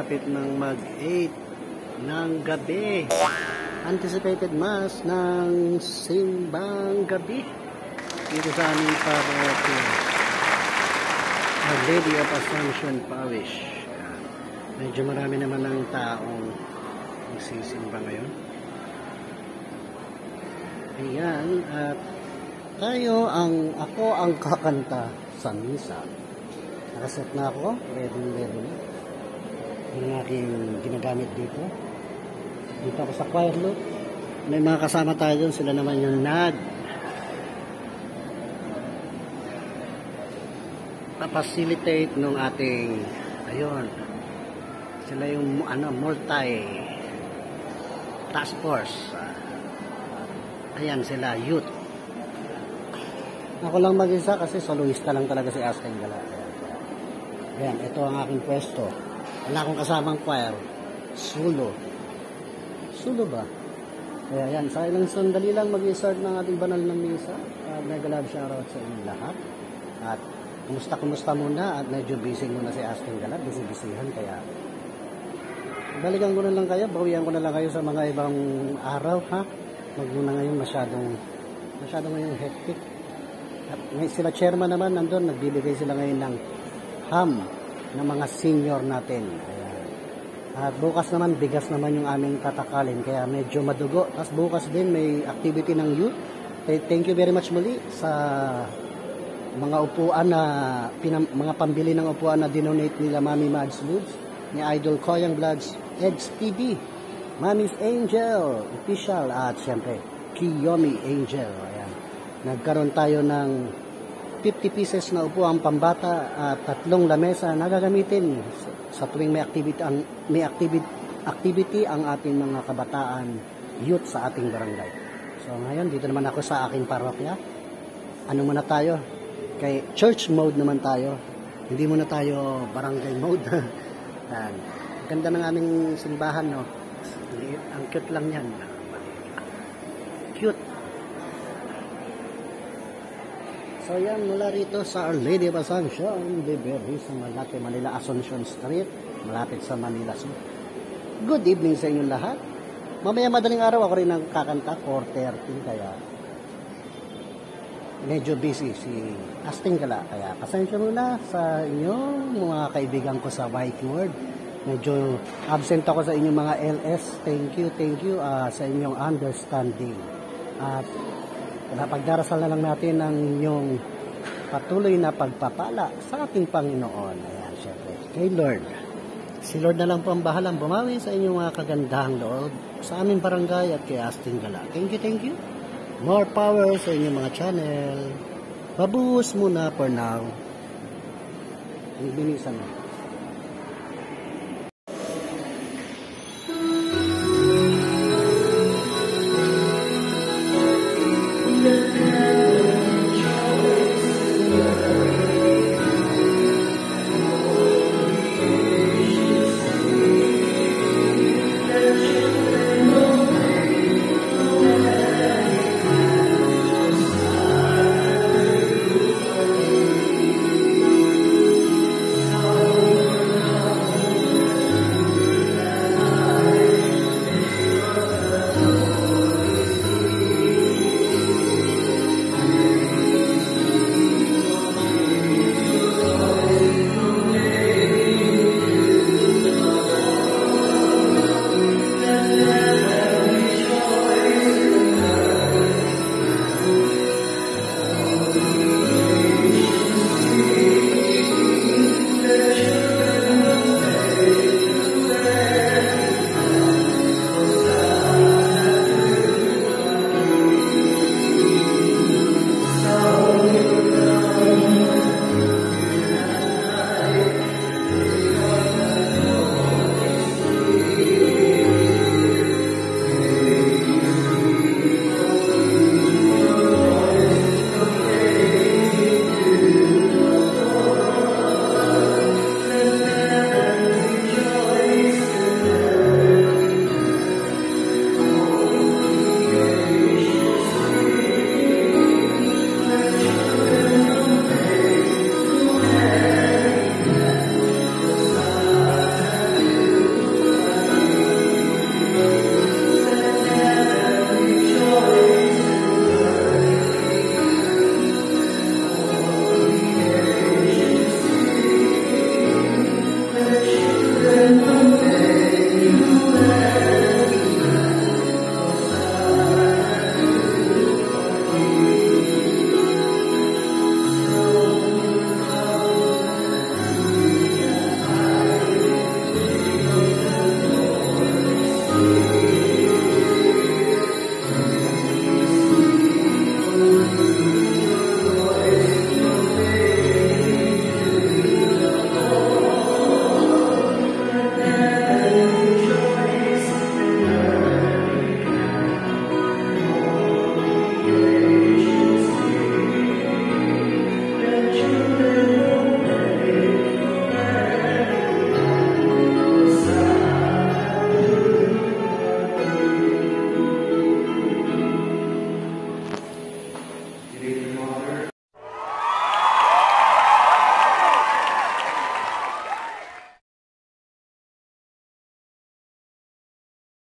malapit ng mag-8 ng gabi. Anticipated Mass ng simbang gabi dito sa aming parokya, Our Lady of Assumption Parish. Medyo marami naman ng taong nagsisimba ngayon. Ayan, at ako ang kakanta sa misa. Nakaset na ako, ready na. Yung aking ginagamit dito. Dito ako sa choir loop. May mga kasama tayo dun, sila naman yung facilitate nung ating, ayun, sila yung multi task force. Ayan sila, youth. Ako lang mag-isa kasi soloista lang talaga si Asking Gala. Ayan, ito ang aking pwesto. Wala akong kasamang choir. Solo ba? Kaya yan, sa ilang sandali lang mag-start ng ating banal na misa. Mega love shoutout sa inyong lahat. At kumusta muna, at medyo busy muna si Asking Gala. Busy-busyhan, kaya balikan ko na lang kayo, bawian ko na lang kayo sa mga ibang araw, ha? Wag muna ngayon masyadong ngayon hectic. At sila chairman naman nandun, nagbibigay sila ngayon ng ham ng mga senior natin. Ayan. At bukas naman, bigas naman yung aming tatakalin, kaya medyo madugo. Tapos bukas din may activity ng youth. Thank you very much muli sa mga upuan na, mga pambili ng upuan na dinonate nila Mami Mads Lubs, ni Idol Koyang Vlogs, Eds TV, Mami's Angel Official, at syempre Kiyomi Angel. Ayan. Nagkaroon tayo ng 50 pieces na upuan pambata at 3 lamesa na gagamitin sa tuwing may activity ang ating mga kabataan, youth sa ating barangay. So ngayon, dito naman ako sa aking parokya. Ano muna tayo? Kay church mode naman tayo. Hindi muna tayo barangay mode. Yan. Ganda ng aming simbahan, no? Ang cute lang yan. Cute. So yan, mula rito sa Our Lady of Assumption, Liberty, sa Malate, Manila, Asuncion Street, malapit sa Manila. So, good evening sa inyong lahat. Mamaya madaling araw ako rin ang kakanta, 4:30, kaya medyo busy si Asking Gala. Kaya pasensya muna sa inyong mga kaibigan ko sa White Word. Medyo absent ako sa inyong mga LS. Thank you sa inyong understanding. At pagdarasal na lang natin ang inyong patuloy na pagpapala sa ating Panginoon. Ayan, syempre, kay Lord. Si Lord na lang po ang bahalang bumawi sa inyong mga kagandahang loob sa aming barangay at kay Asking Gala. Thank you. More power sa inyong mga channel. Babuhos muna for now. Binisan mo.